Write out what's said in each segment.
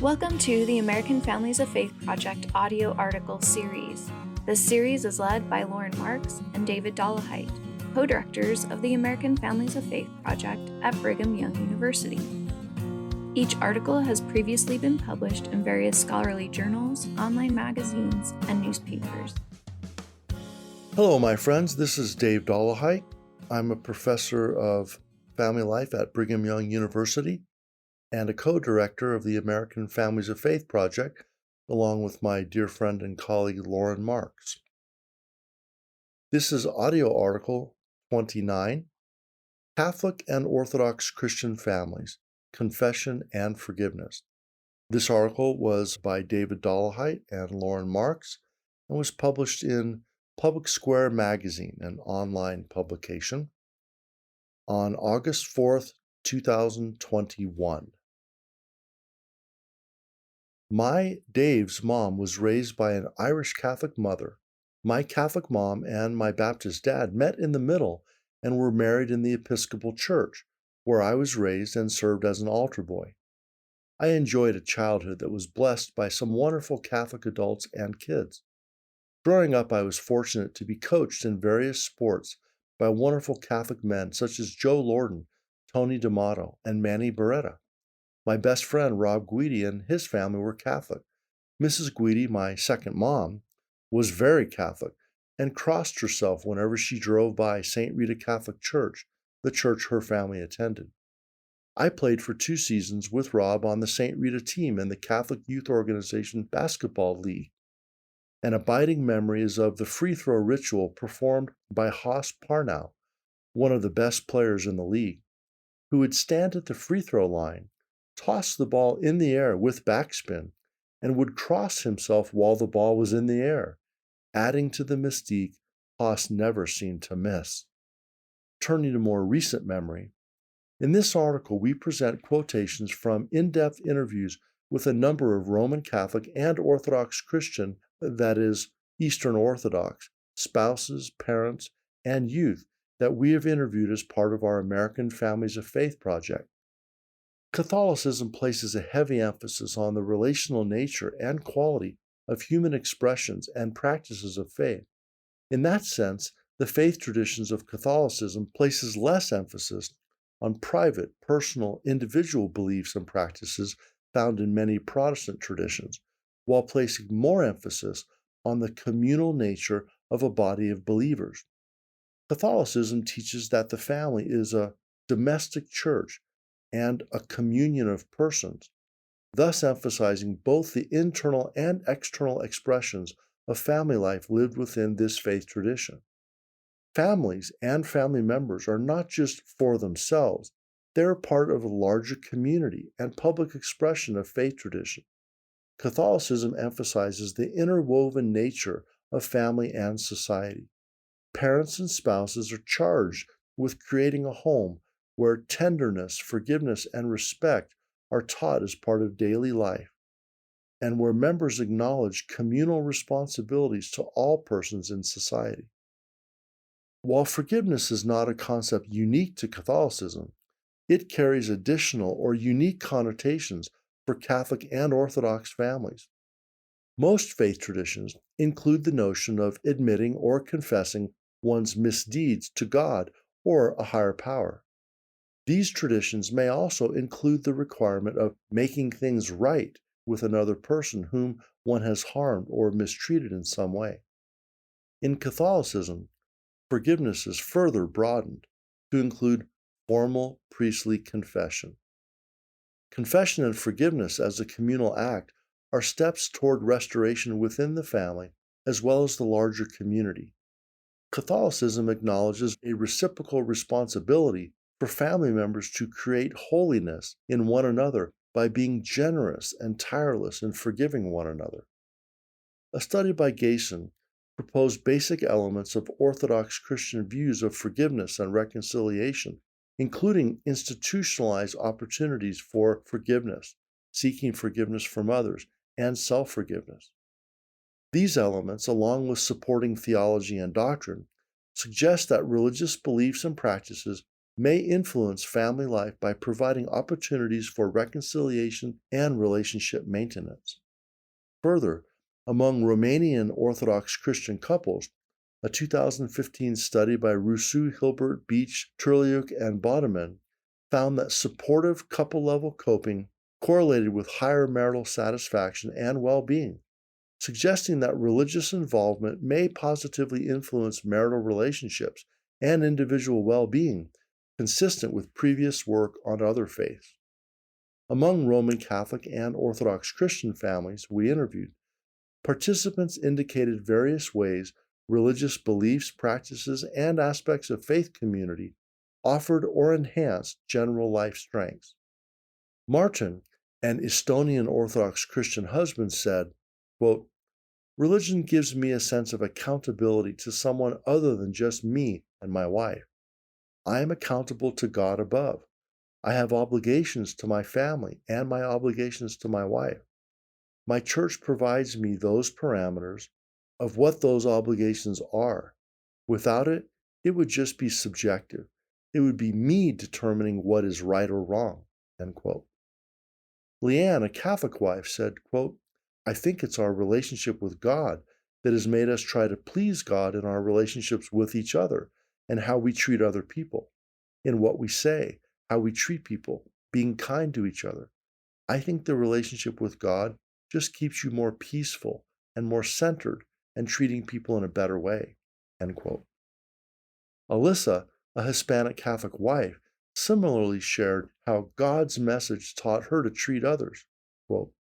Welcome to the American Families of Faith Project audio article series. This series is led by Lauren Marks and David Dollahite, co-directors of the American Families of Faith Project at Brigham Young University. Each article has previously been published in various scholarly journals, online magazines, and newspapers. Hello, my friends. This is Dave Dollahite. I'm a professor of family life at Brigham Young University and a co-director of the American Families of Faith Project, along with my dear friend and colleague Lauren Marks. This is audio article 29, Catholic and Orthodox Christian Families, Confession and Forgiveness. This article was by David Dollahite and Lauren Marks and was published in Public Square Magazine, an online publication, on August 4th, 2021. Dave's mom was raised by an Irish Catholic mother. My Catholic mom and my Baptist dad met in the middle and were married in the Episcopal Church, where I was raised and served as an altar boy. I enjoyed a childhood that was blessed by some wonderful Catholic adults and kids. Growing up, I was fortunate to be coached in various sports by wonderful Catholic men such as Joe Lorden, Tony D'Amato, and Manny Beretta. My best friend, Rob Guidi, and his family were Catholic. Mrs. Guidi, my second mom, was very Catholic and crossed herself whenever she drove by St. Rita Catholic Church, the church her family attended. I played for 2 seasons with Rob on the St. Rita team in the Catholic Youth Organization Basketball League. An abiding memory is of the free throw ritual performed by Haas Parnau, one of the best players in the league, who would stand at the free throw line, toss the ball in the air with backspin, and would cross himself while the ball was in the air, adding to the mystique Haas never seemed to miss. Turning to more recent memory, in this article we present quotations from in-depth interviews with a number of Roman Catholic and Orthodox Christian, that is, Eastern Orthodox, spouses, parents, and youth that we have interviewed as part of our American Families of Faith project. Catholicism places a heavy emphasis on the relational nature and quality of human expressions and practices of faith. In that sense, the faith traditions of Catholicism places less emphasis on private, personal, individual beliefs and practices found in many Protestant traditions, while placing more emphasis on the communal nature of a body of believers. Catholicism teaches that the family is a domestic church and a communion of persons, thus emphasizing both the internal and external expressions of family life lived within this faith tradition. Families and family members are not just for themselves, they are part of a larger community and public expression of faith tradition. Catholicism emphasizes the interwoven nature of family and society. Parents and spouses are charged with creating a home where tenderness, forgiveness, and respect are taught as part of daily life, and where members acknowledge communal responsibilities to all persons in society. While forgiveness is not a concept unique to Catholicism, it carries additional or unique connotations for Catholic and Orthodox families. Most faith traditions include the notion of admitting or confessing one's misdeeds to God or a higher power. These traditions may also include the requirement of making things right with another person whom one has harmed or mistreated in some way. In Catholicism, forgiveness is further broadened to include formal priestly confession. Confession and forgiveness as a communal act are steps toward restoration within the family as well as the larger community. Catholicism acknowledges a reciprocal responsibility for family members to create holiness in one another by being generous and tireless in forgiving one another. A study by Gayson proposed basic elements of Orthodox Christian views of forgiveness and reconciliation, including institutionalized opportunities for forgiveness, seeking forgiveness from others, and self-forgiveness. These elements, along with supporting theology and doctrine, suggest that religious beliefs and practices may influence family life by providing opportunities for reconciliation and relationship maintenance. Further, among Romanian Orthodox Christian couples, a 2015 study by Rusu, Hilbert, Beach, Turliuk, and Bodeman found that supportive couple-level coping correlated with higher marital satisfaction and well-being, suggesting that religious involvement may positively influence marital relationships and individual well-being, consistent with previous work on other faiths. Among Roman Catholic and Orthodox Christian families we interviewed, participants indicated various ways religious beliefs, practices, and aspects of faith community offered or enhanced general life strengths. Martin, an Estonian Orthodox Christian husband, said, quote, "Religion gives me a sense of accountability to someone other than just me and my wife. I am accountable to God above. I have obligations to my family and my obligations to my wife. My church provides me those parameters of what those obligations are. Without it, it would just be subjective. It would be me determining what is right or wrong." End quote. Leanne, a Catholic wife, said, quote, "I think it's our relationship with God that has made us try to please God in our relationships with each other and how we treat other people, in what we say, how we treat people, being kind to each other. I think the relationship with God just keeps you more peaceful and more centered and treating people in a better way." End quote. Alyssa, a Hispanic Catholic wife, similarly shared how God's message taught her to treat others. Quote,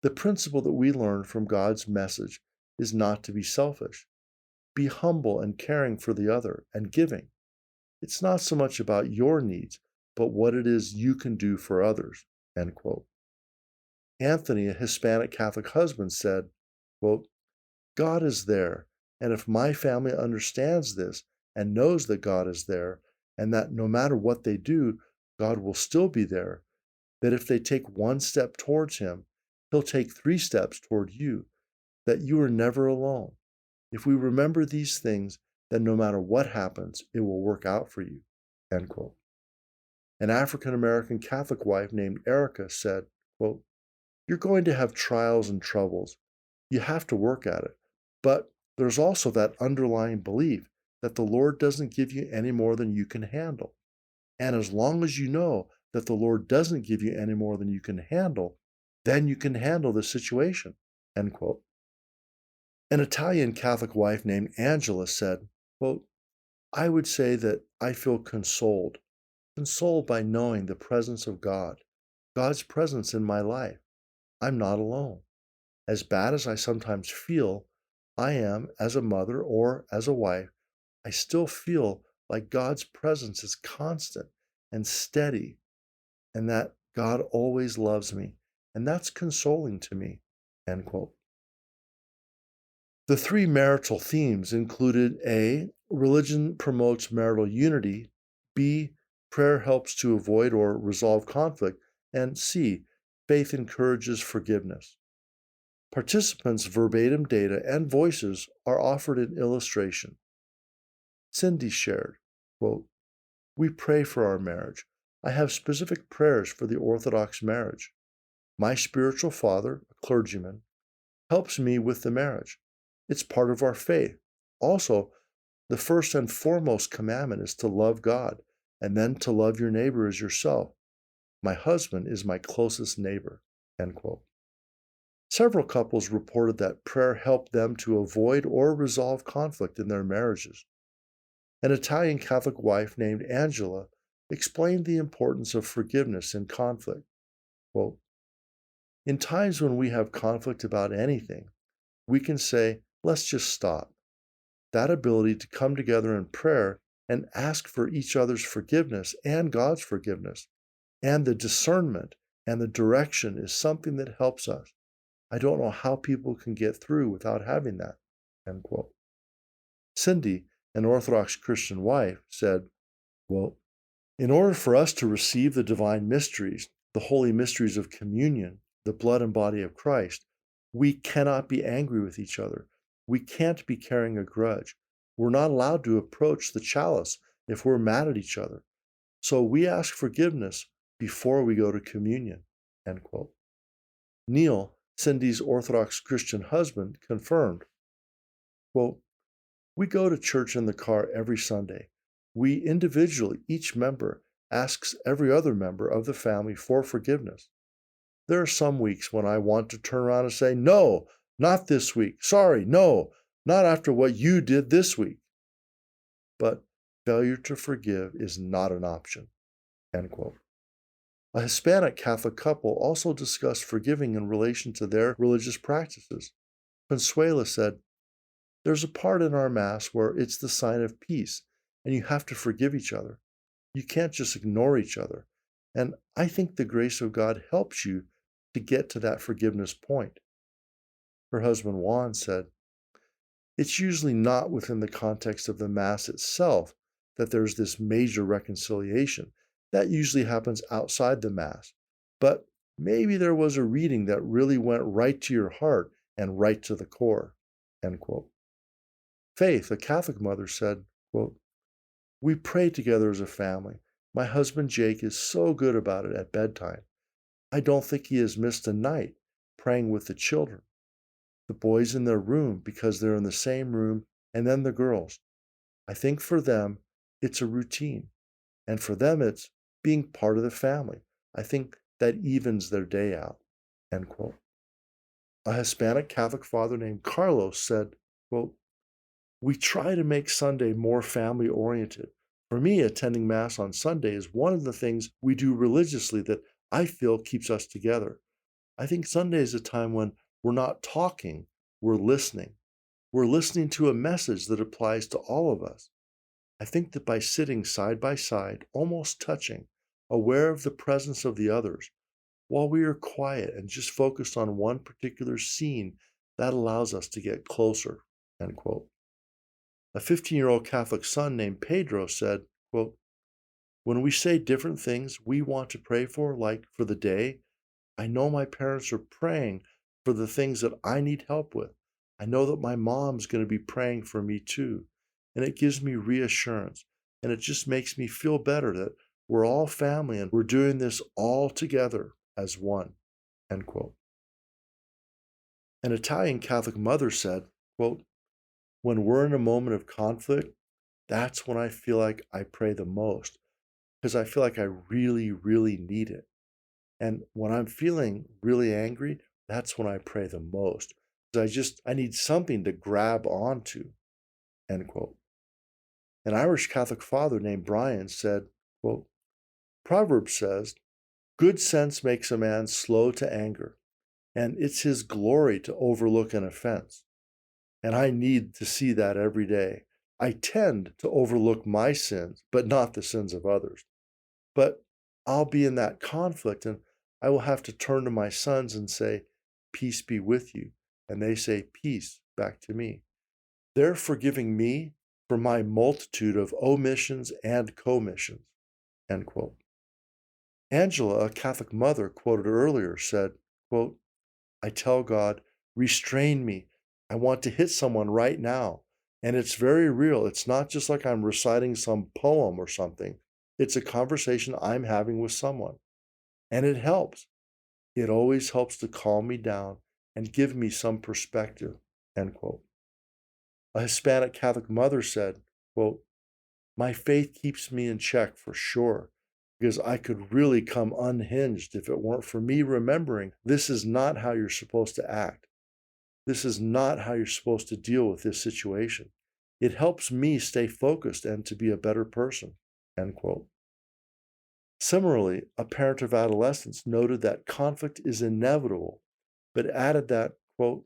"The principle that we learn from God's message is not to be selfish. Be humble and caring for the other and giving. It's not so much about your needs, but what it is you can do for others." End quote. Anthony, a Hispanic Catholic husband, said, quote, "God is there, and if my family understands this and knows that God is there, and that no matter what they do, God will still be there, that if they take one step towards Him, He'll take 3 steps toward you, that you are never alone. If we remember these things, then no matter what happens, it will work out for you." End quote. An African American Catholic wife named Erica said, quote, "You're going to have trials and troubles. You have to work at it. But there's also that underlying belief that the Lord doesn't give you any more than you can handle. And as long as you know that the Lord doesn't give you any more than you can handle, then you can handle the situation." End quote. An Italian Catholic wife named Angela said, quote, "I would say that I feel consoled by knowing the presence of God, God's presence in my life. I'm not alone. As bad as I sometimes feel I am as a mother or as a wife, I still feel like God's presence is constant and steady, and that God always loves me, and that's consoling to me." End quote. The 3 marital themes included A, religion promotes marital unity, B, prayer helps to avoid or resolve conflict, and C, faith encourages forgiveness. Participants' verbatim data and voices are offered in illustration. Cindy shared, quote, "We pray for our marriage. I have specific prayers for the Orthodox marriage. My spiritual father, a clergyman, helps me with the marriage. It's part of our faith. Also, the first and foremost commandment is to love God and then to love your neighbor as yourself. My husband is my closest neighbor." End quote. Several couples reported that prayer helped them to avoid or resolve conflict in their marriages. An Italian Catholic wife named Angela explained the importance of forgiveness in conflict. Quote, "In times when we have conflict about anything, we can say, let's just stop. That ability to come together in prayer and ask for each other's forgiveness and God's forgiveness, and the discernment and the direction is something that helps us. I don't know how people can get through without having that." End quote. Cindy, an Orthodox Christian wife, said, quote, "In order for us to receive the divine mysteries, the holy mysteries of communion, the blood and body of Christ, we cannot be angry with each other. We can't be carrying a grudge. We're not allowed to approach the chalice if we're mad at each other. So we ask forgiveness before we go to communion, end quote. Neil, Cindy's Orthodox Christian husband, confirmed, quote, we go to church in the car every Sunday. We individually, each member, asks every other member of the family for forgiveness. There are some weeks when I want to turn around and say, no, not this week. Sorry, no, not after what you did this week. But failure to forgive is not an option, end quote. A Hispanic Catholic couple also discussed forgiving in relation to their religious practices. Consuela said, there's a part in our Mass where it's the sign of peace, and you have to forgive each other. You can't just ignore each other. And I think the grace of God helps you to get to that forgiveness point. Her husband Juan said, it's usually not within the context of the Mass itself that there's this major reconciliation. That usually happens outside the Mass. But maybe there was a reading that really went right to your heart and right to the core, end quote. Faith, a Catholic mother, said, quote, we pray together as a family. My husband Jake is so good about it at bedtime. I don't think he has missed a night praying with the children. The boys in their room because they're in the same room, and then the girls. I think for them, it's a routine. And for them, it's being part of the family. I think that evens their day out, end quote. A Hispanic Catholic father named Carlos said, quote, we try to make Sunday more family-oriented. For me, attending Mass on Sunday is one of the things we do religiously that I feel keeps us together. I think Sunday is a time when we're not talking, we're listening. We're listening to a message that applies to all of us. I think that by sitting side by side, almost touching, aware of the presence of the others, while we are quiet and just focused on one particular scene, that allows us to get closer, end quote. A 15-year-old Catholic son named Pedro said, quote, when we say different things we want to pray for, like for the day, I know my parents are praying for the things that I need help with. I know that my mom's going to be praying for me too. And it gives me reassurance. And it just makes me feel better that we're all family and we're doing this all together as one, end quote. An Italian Catholic mother said, quote, when we're in a moment of conflict, that's when I feel like I pray the most because I feel like I really, really need it. And when I'm feeling really angry, that's when I pray the most. Because I need something to grab onto, end quote. An Irish Catholic father named Brian said, quote, Proverbs says, good sense makes a man slow to anger, and it's his glory to overlook an offense. And I need to see that every day. I tend to overlook my sins, but not the sins of others. But I'll be in that conflict and I will have to turn to my sons and say, peace be with you. And they say, peace back to me. They're forgiving me for my multitude of omissions and commissions, end quote. Angela, a Catholic mother quoted earlier, said, quote, I tell God, restrain me. I want to hit someone right now. And it's very real. It's not just like I'm reciting some poem or something. It's a conversation I'm having with someone. And it helps. It always helps to calm me down and give me some perspective, end quote. A Hispanic Catholic mother said, quote, my faith keeps me in check for sure, because I could really come unhinged if it weren't for me remembering this is not how you're supposed to act. This is not how you're supposed to deal with this situation. It helps me stay focused and to be a better person, end quote. Similarly, a parent of adolescents noted that conflict is inevitable, but added that, quote,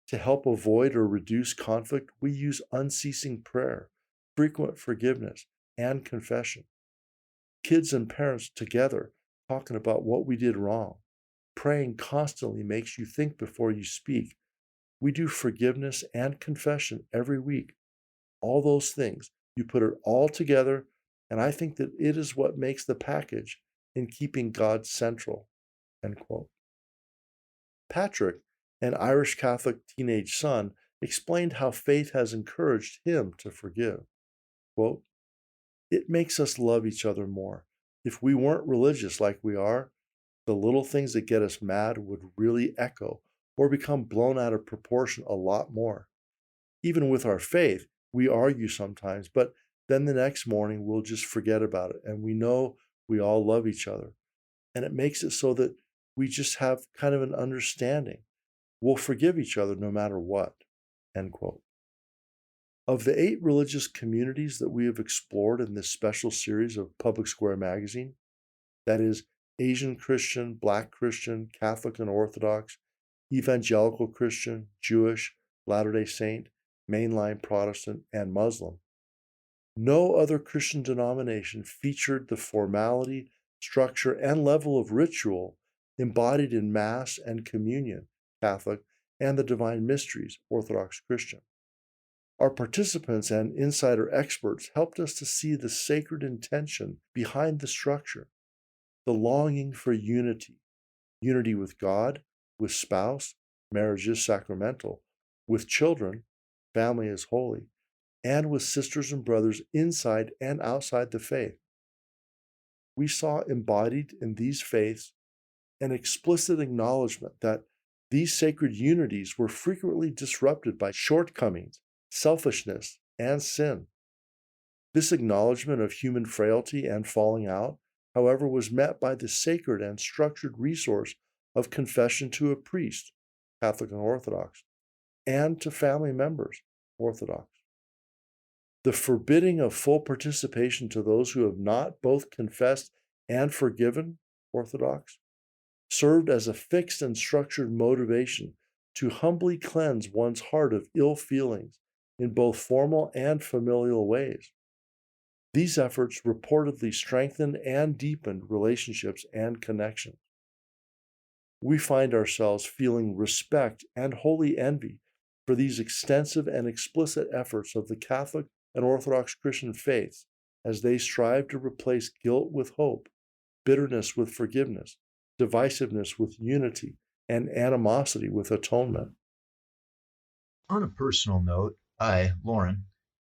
to help avoid or reduce conflict, we use unceasing prayer, frequent forgiveness, and confession. Kids and parents together talking about what we did wrong. Praying constantly makes you think before you speak. We do forgiveness and confession every week. All those things, you put it all together, and I think that it is what makes the package in keeping God central, end quote. Patrick, an Irish Catholic teenage son, explained how faith has encouraged him to forgive. Quote, It makes us love each other more. If we weren't religious like we are, the little things that get us mad would really echo or become blown out of proportion a lot more. Even with our faith, we argue sometimes, but then the next morning we'll just forget about it, and we know we all love each other. And it makes it so that we just have kind of an understanding. We'll forgive each other no matter what. End quote. Of the 8 religious communities that we have explored in this special series of Public Square Magazine, that is, Asian Christian, Black Christian, Catholic and Orthodox, Evangelical Christian, Jewish, Latter-day Saint, Mainline Protestant, and Muslim, no other Christian denomination featured the formality, structure, and level of ritual embodied in Mass and Communion, Catholic, and the Divine Mysteries, Orthodox Christian. Our participants and insider experts helped us to see the sacred intention behind the structure, the longing for unity, unity with God, with spouse, marriage is sacramental, with children, family is holy, and with sisters and brothers inside and outside the faith. We saw embodied in these faiths an explicit acknowledgement that these sacred unities were frequently disrupted by shortcomings, selfishness, and sin. This acknowledgement of human frailty and falling out, however, was met by the sacred and structured resource of confession to a priest, Catholic and Orthodox, and to family members, Orthodox. The forbidding of full participation to those who have not both confessed and forgiven, Orthodox, served as a fixed and structured motivation to humbly cleanse one's heart of ill feelings in both formal and familial ways. These efforts reportedly strengthened and deepened relationships and connections. We find ourselves feeling respect and holy envy for these extensive and explicit efforts of the Catholic and Orthodox Christian faiths as they strive to replace guilt with hope, bitterness with forgiveness, divisiveness with unity, and animosity with atonement. On a personal note, I, Lauren,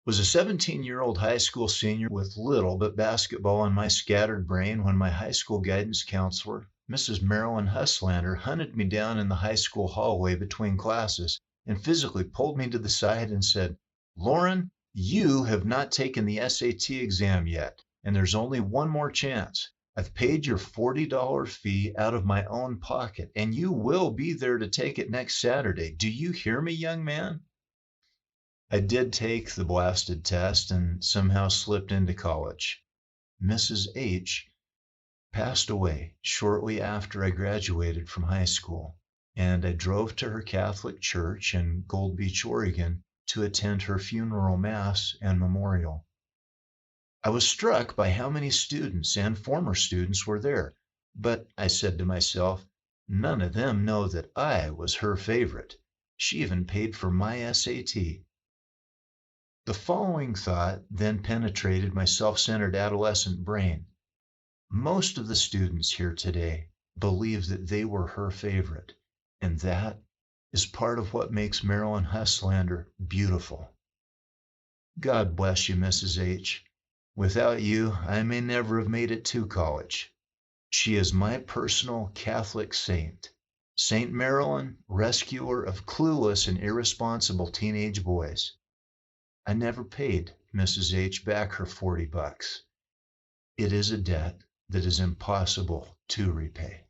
was a 17-year-old high school senior with little but basketball in my scattered brain when my high school guidance counselor, Mrs. Marilyn Huslander, hunted me down in the high school hallway between classes and physically pulled me to the side and said, "Lauren, you have not taken the SAT exam yet, and there's only one more chance. I've paid your $40 fee out of my own pocket, and you will be there to take it next Saturday. Do you hear me, young man?" I did take the blasted test and somehow slipped into college. Mrs. H passed away shortly after I graduated from high school, and I drove to her Catholic church in Gold Beach, Oregon, to attend her funeral mass and memorial. I was struck by how many students and former students were there, but I said to myself, none of them know that I was her favorite. She even paid for my SAT. The following thought then penetrated my self-centered adolescent brain. Most of the students here today believe that they were her favorite, and that is part of what makes Marilyn Huslander beautiful. God bless you, Mrs. H. Without you, I may never have made it to college. She is my personal Catholic saint. Saint Marilyn, rescuer of clueless and irresponsible teenage boys. I never paid Mrs. H back her $40. It is a debt that is impossible to repay.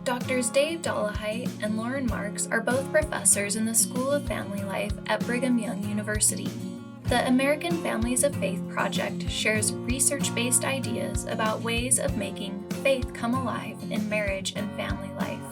Doctors Dave Dollahite and Lauren Marks are both professors in the School of Family Life at Brigham Young University. The American Families of Faith project shares research-based ideas about ways of making faith come alive in marriage and family life.